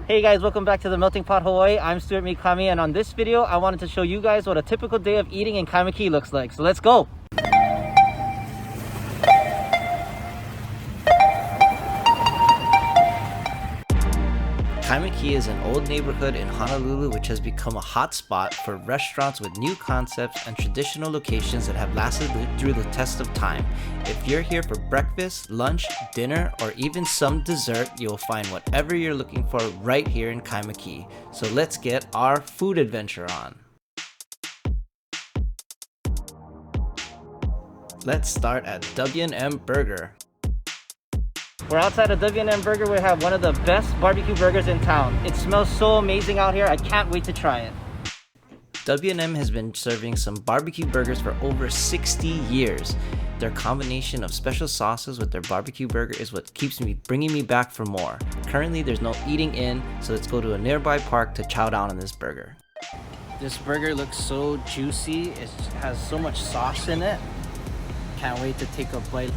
Hey guys, welcome back to the Melting Pot Hawaii. I'm Stuart Mikami, and on this video I wanted to show you guys what a typical day of eating in Kaimuki looks like. So let's go! Kaimuki is an old neighborhood in Honolulu which has become a hot spot for restaurants with new concepts and traditional locations that have lasted through the test of time. If you're here for breakfast, lunch, dinner, or even some dessert, you'll find whatever you're looking for right here in Kaimuki. So let's get our food adventure on. Let's start at W&M Burger. We're outside of W&M Burger. We have one of the best barbecue burgers in town. It smells so amazing out here. I can't wait to try it. W&M has been serving some barbecue burgers for over 60 years. Their combination of special sauces with their barbecue burger is what keeps bringing me back for more. Currently, there's no eating in, so let's go to a nearby park to chow down on this burger. This burger looks so juicy. It has so much sauce in it. Can't wait to take a bite.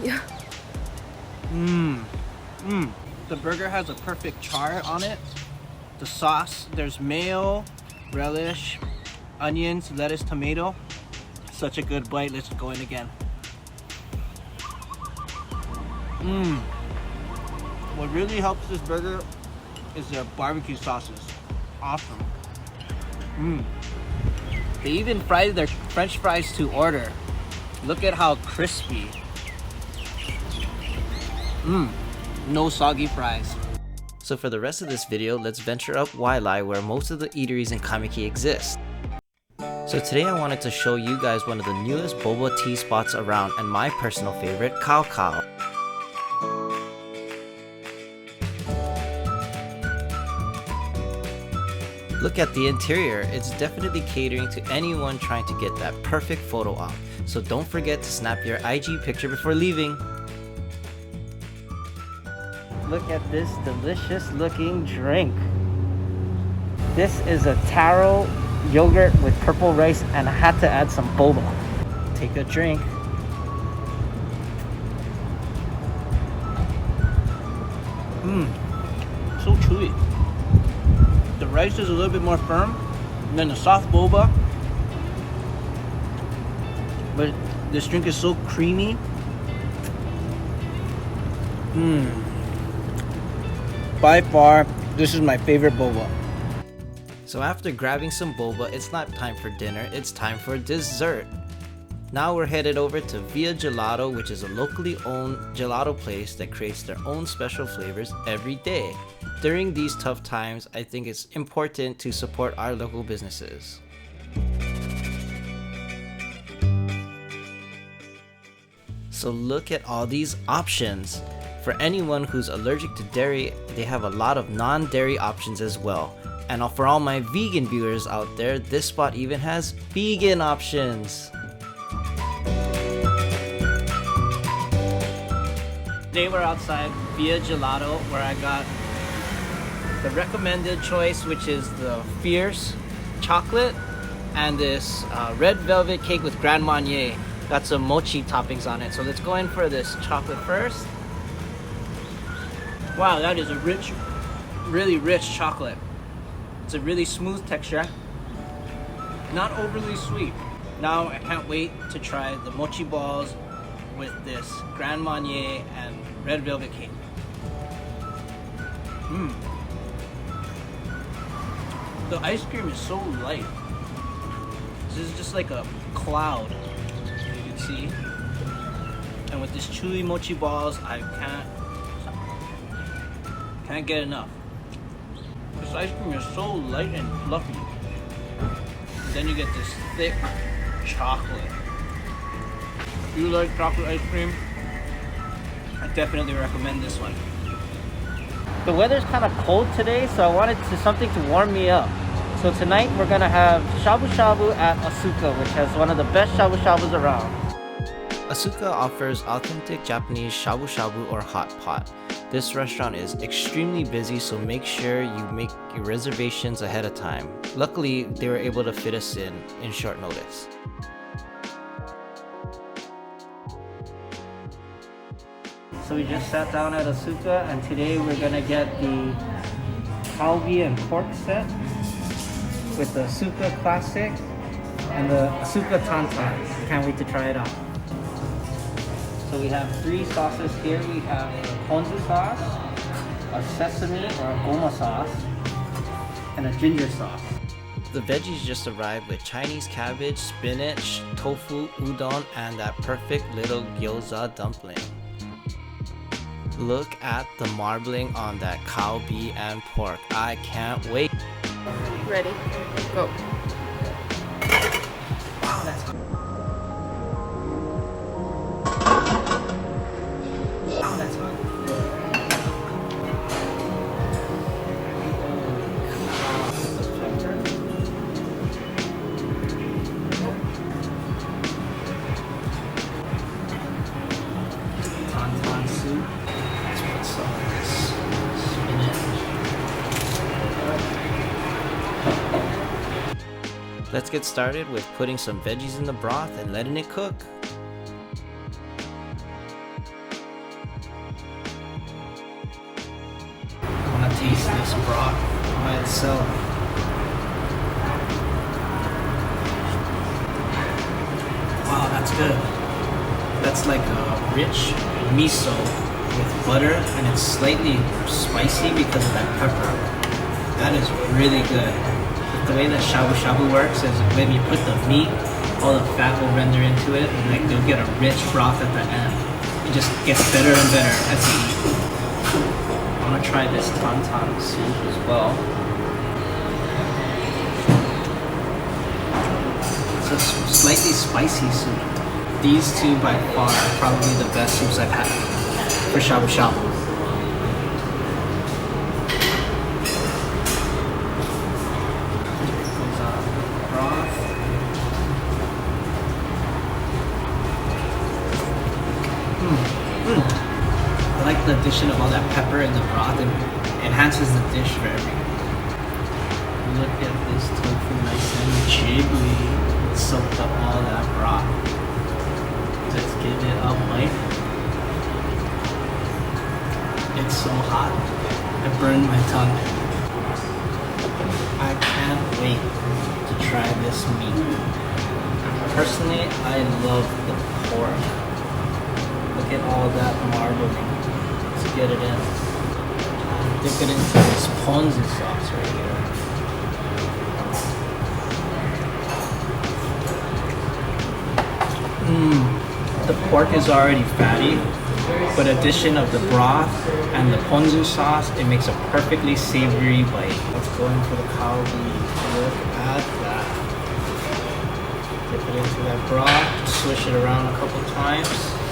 Yeah. The burger has a perfect char on it. The sauce, there's mayo, relish, onions, lettuce, tomato. Such a good bite. Let's go in again. What really helps this burger is their barbecue sauces. Awesome. They even fry their French fries to order. Look at how crispy. No soggy fries. So for the rest of this video, let's venture up Waialae where most of the eateries in Kaimuki exist. So today I wanted to show you guys one of the newest boba tea spots around and my personal favorite, CowCow. Look at the interior, it's definitely catering to anyone trying to get that perfect photo op. So don't forget to snap your IG picture before leaving. Look at this delicious looking drink. This is a taro yogurt with purple rice, and I had to add some boba. Take a drink. So chewy. The rice is a little bit more firm than the soft boba, but this drink is so creamy. By far, this is my favorite boba. So after grabbing some boba, it's not time for dinner, it's time for dessert. Now we're headed over to Via Gelato, which is a locally owned gelato place that creates their own special flavors every day. During these tough times, I think it's important to support our local businesses. So look at all these options. For anyone who's allergic to dairy, they have a lot of non-dairy options as well. And for all my vegan viewers out there, this spot even has vegan options. Today we're outside Via Gelato where I got the recommended choice, which is the Fierce chocolate and this red velvet cake with Grand Marnier. Got some mochi toppings on it. So let's go in for this chocolate first. Wow, that is a rich, really rich chocolate. It's a really smooth texture, not overly sweet. Now I can't wait to try the mochi balls with this Grand Marnier and red velvet cake. The ice cream is so light. This is just like a cloud, you can see. And with this chewy mochi balls, I can't get enough. This ice cream is so light and fluffy. And then you get this thick chocolate. If you like chocolate ice cream, I definitely recommend this one. The weather's kind of cold today, so I wanted something to warm me up. So tonight we're gonna have shabu shabu at Asuka, which has one of the best shabu shabus around. Asuka offers authentic Japanese shabu shabu or hot pot. This restaurant is extremely busy, so make sure you make your reservations ahead of time. Luckily, they were able to fit us in short notice. So we just sat down at Asuka, and today we're gonna get the kalbi and pork set with the Asuka Classic and the Asuka Tantan. Can't wait to try it out. So we have 3 sauces here. We have a ponzu sauce, a sesame or a goma sauce, and a ginger sauce. The veggies just arrived with Chinese cabbage, spinach, tofu, udon, and that perfect little gyoza dumpling. Look at the marbling on that kalbi and pork. I can't wait. Ready? Go. Wow, that's hot. Wow, that's hot. Tantan soup. Let's put some of this spinach. Let's get started with putting some veggies in the broth and letting it cook. I want to taste this broth by itself. Wow, that's good. That's like a rich miso with butter, and it's slightly spicy because of that pepper. That is really good. The way that shabu shabu works is when you put the meat, all the fat will render into it, and like you'll get a rich broth at the end. It just gets better and better as you eat. I'm gonna try this tantan soup as well. It's a slightly spicy soup. These two by far are probably the best soups I've had for shabu shabu. I like the addition of all that pepper in the broth. It enhances the dish very much. Look at this tofu, nice and jiggly. It soaked up all that broth. Let's give it a bite. It's so hot. I burned my tongue. I can't wait to try this meat. Personally, I love the pork. Look at all that marbling. Let's get it in. Dip it into this ponzu sauce right here. The pork is already fatty, but addition of the broth and the ponzu sauce, it makes a perfectly savory bite. Let's go in for the kalbi. Look at that. Dip it into that broth, swish it around a couple times.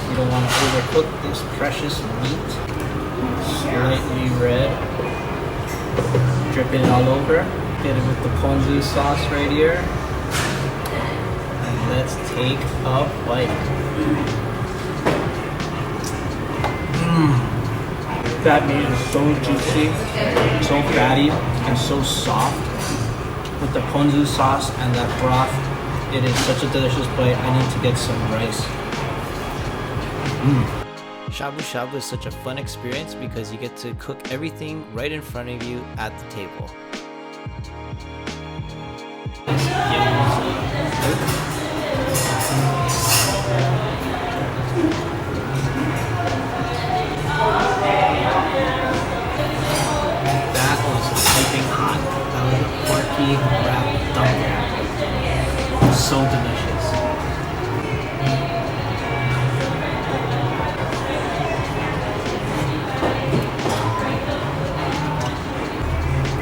You don't want to overcook this precious meat. Slightly red. Dripping it all over. Get it with the ponzu sauce right here. And let's take a bite. That meat is so juicy, so fatty, and so soft. With the ponzu sauce and that broth, it is such a delicious bite. I need to get some rice. Shabu shabu is such a fun experience because you get to cook everything right in front of you at the table. That was piping hot. That was a porky wrap dumpling. So delicious.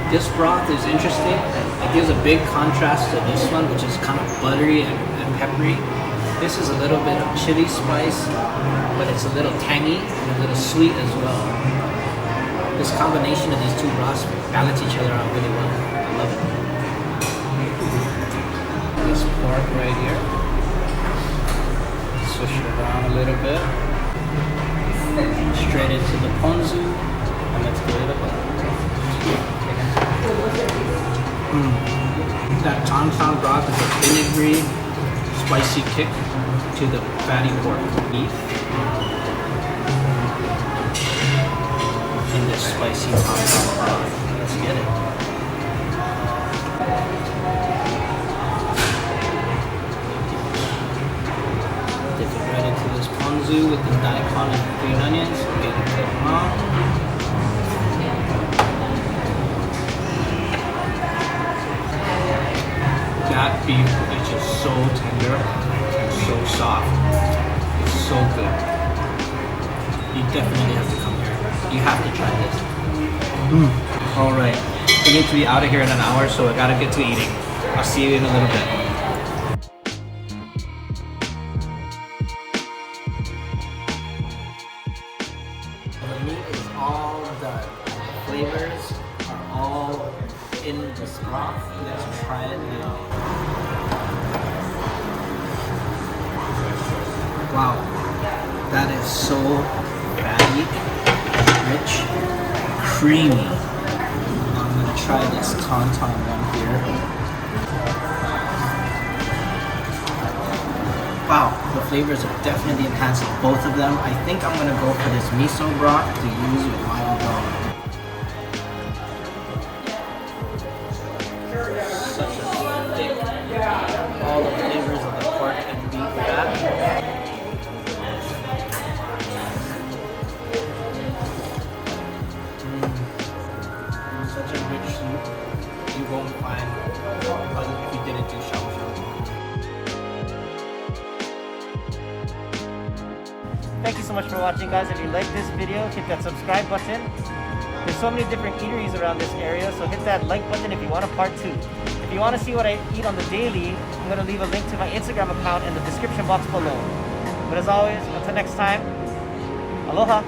This broth is interesting. It gives a big contrast to this one, which is kind of buttery and peppery. This is a little bit of chili spice, but it's a little tangy and a little sweet as well. This combination of these two broths balance each other out really well. I love it. This pork right here. Swish it around a little bit. Straight into the ponzu, and let's give it a bite. That tantan broth is a vinegary, spicy kick to the fatty pork beef. spicy CowCow broth. Let's get it. Dip it right into this ponzu with the daikon and green onions. Get it cooked on. That beef is just so tender and so soft. It's so good. You definitely have to come here. You have to try this. Alright, we need to be out of here in an hour, so I gotta get to eating. I'll see you in a little bit. The meat is all done. The flavors are all in this broth. Let's try it now. Wow, that is so fatty, rich, creamy. I'm gonna try this tauntaun one here. Wow, the flavors are definitely enhancing both of them. I think I'm gonna go for this miso broth to use with my udon. Such a thick, all the flavors of the pork and beef fat. Such a rich soup. You won't find if you didn't do shabu shabu. Thank you so much for watching, guys. If you like this video, hit that subscribe button. There's so many different eateries around this area, so hit that like button if you want a part 2. If you want to see what I eat on the daily, I'm going to leave a link to my Instagram account in the description box below. But as always, until next time, aloha!